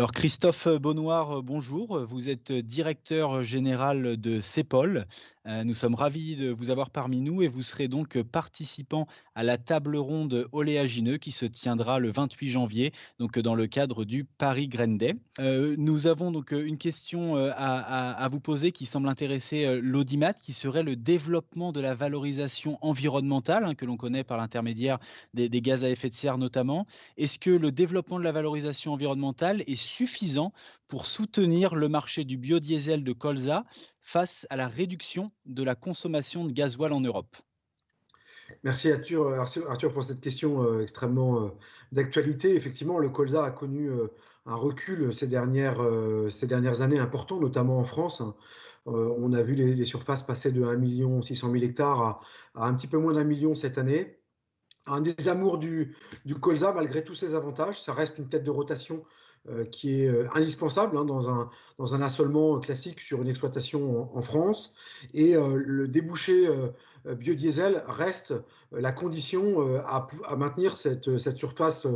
Alors Christophe Bonnoir, bonjour. Vous êtes directeur général de CEPOL. Nous sommes ravis de vous avoir parmi nous et vous serez donc participant à la table ronde oléagineux qui se tiendra le 28 janvier, donc dans le cadre du Paris Grain Day. Nous avons donc une question à vous poser qui semble intéresser l'audimat, qui serait le développement de la valorisation environnementale, hein, que l'on connaît par l'intermédiaire des gaz à effet de serre notamment. Est-ce que le développement de la valorisation environnementale est suffisant pour soutenir le marché du biodiesel de colza face à la réduction de la consommation de gasoil en Europe? Merci Arthur pour cette question extrêmement d'actualité. Effectivement, le colza a connu un recul ces dernières années important, notamment en France, hein. On a vu les surfaces passer de 1 600 000 hectares à un petit peu moins d'1 million cette année. Un des amours du colza, malgré tous ses avantages, ça reste une tête de rotation qui est indispensable, hein, dans un assolement classique sur une exploitation en France. Et le débouché biodiesel reste la condition à maintenir cette surface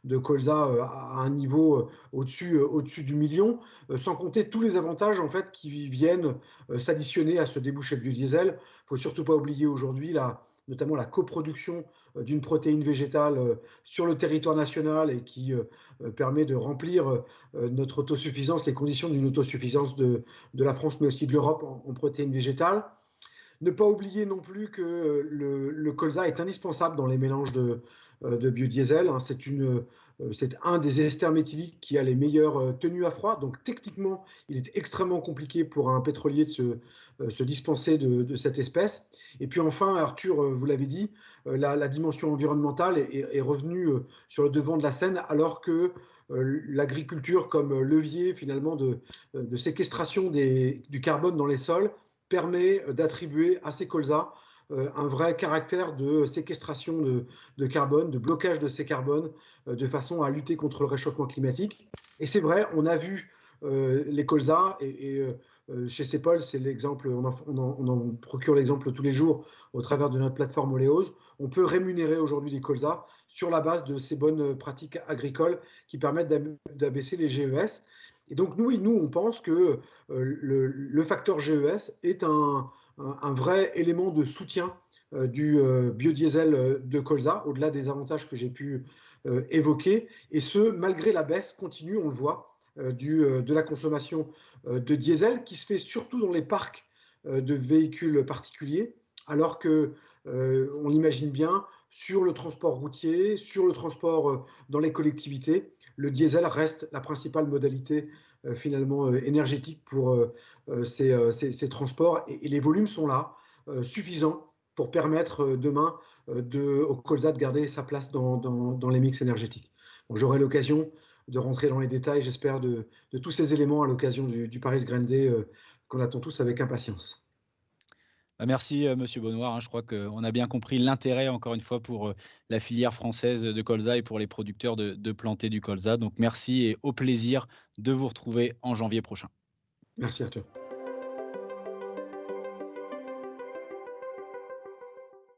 de colza à un niveau au-dessus du million, sans compter tous les avantages en fait, qui viennent s'additionner à ce débouché biodiesel. Il ne faut surtout pas oublier aujourd'hui notamment la coproduction d'une protéine végétale sur le territoire national et qui permet de remplir notre autosuffisance, les conditions d'une autosuffisance de la France, mais aussi de l'Europe en protéines végétales. Ne pas oublier non plus que le colza est indispensable dans les mélanges de biodiesel, hein. C'est un des esters méthyliques qui a les meilleures tenues à froid. Donc techniquement, il est extrêmement compliqué pour un pétrolier de se dispenser de cette espèce. Et puis enfin, Arthur, vous l'avez dit, la dimension environnementale est revenue sur le devant de la scène, alors que l'agriculture comme levier finalement de séquestration du carbone dans les sols permet d'attribuer à ces colzas un vrai caractère de séquestration de carbone, de blocage de ces carbones, de façon à lutter contre le réchauffement climatique. Et c'est vrai, on a vu les colzas, chez CEPOL, c'est l'exemple, on en procure l'exemple tous les jours au travers de notre plateforme Oléose. On peut rémunérer aujourd'hui les colzas sur la base de ces bonnes pratiques agricoles qui permettent d'abaisser les GES. Et donc, nous, on pense que le facteur GES est un vrai élément de soutien du biodiesel de colza, au-delà des avantages que j'ai pu évoquer, et ce, malgré la baisse continue, on le voit, de la consommation de diesel, qui se fait surtout dans les parcs de véhicules particuliers, alors que, on l'imagine bien, sur le transport routier, sur le transport dans les collectivités, le diesel reste la principale modalité finalement énergétique pour ces transports, et les volumes sont là, suffisants pour permettre demain au colza de garder sa place dans les mix énergétiques. J'aurai l'occasion de rentrer dans les détails, j'espère, de tous ces éléments à l'occasion du Paris Grain Day qu'on attend tous avec impatience. Merci, monsieur Bonnoir, hein. Je crois qu'on a bien compris l'intérêt, encore une fois, pour la filière française de colza et pour les producteurs de planter du colza. Donc merci et au plaisir de vous retrouver en janvier prochain. Merci Arthur.